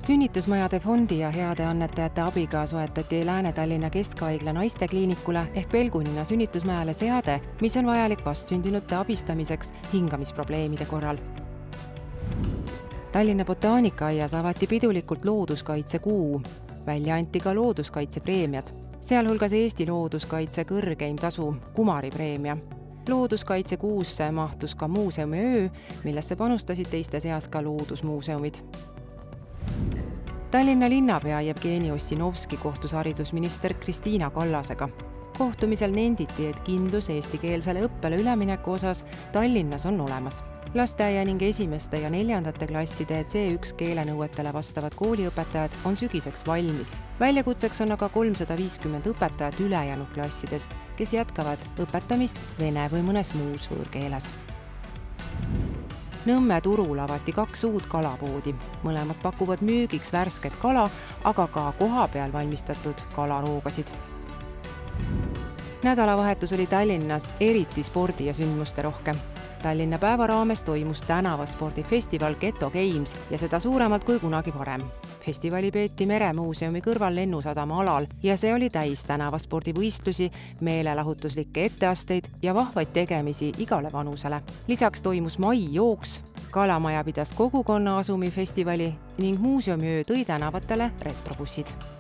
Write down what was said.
Sünnitusmajade fondi ja heade annetajate abiga soetati Lääne-Tallinna Keskhaigla naistekliinikule ehk Pelgunina sünnitusmajale seade, mis on vajalik vastsündinute abistamiseks hingamisprobleemide korral. Tallinna Botaanikaaias avati pidulikult looduskaitsekuu. Välja anti ka looduskaitsepreemiad, sealhulgas Eesti looduskaitse kõrgeim tasu, Kumari preemia. Looduskaitsekuusse mahtus ka muuseumi öö, millesse panustasid teiste seas ka loodusmuuseumid. Tallinna linnapea Jevgeni Ossinovski kohtus haridusminister Kristiina Kallasega. Kohtumisel nenditi, et kindlus eestikeelsele õppele ülemineku osas Tallinnas on olemas. Lasteaia ning esimeste ja 4. klasside C1 keelenõuetele vastavad kooliõpetajad on sügiseks valmis. Väljakutseks on aga 350 õpetajat ülejäänud klassidest, kes jätkavad õpetamist vene või mõnes muus võõrkeeles. Nõmme turul avati 2 uut kalapoodi. Mõlemad pakuvad müügiks värsket kala, aga ka kohapeal valmistatud kalaroogasid. Nädalavahetus oli Tallinnas eriti spordi- ja sündmuste rohkem. Tallinna päeva raames toimus tänavaspordifestival Ghetto Games ja seda suuremalt kui kunagi varem. Festivali peeti Meremuuseumi kõrval Lennusadama alal ja see oli täis tänavaspordivõistlusi, meelelahutuslikke etteasteid ja vahvaid tegemisi igale vanusele. Lisaks toimus maijooks, Kalamaja pidas kogukonna asumi festivali ning muuseumiöö tõi tänavatele retrobussid.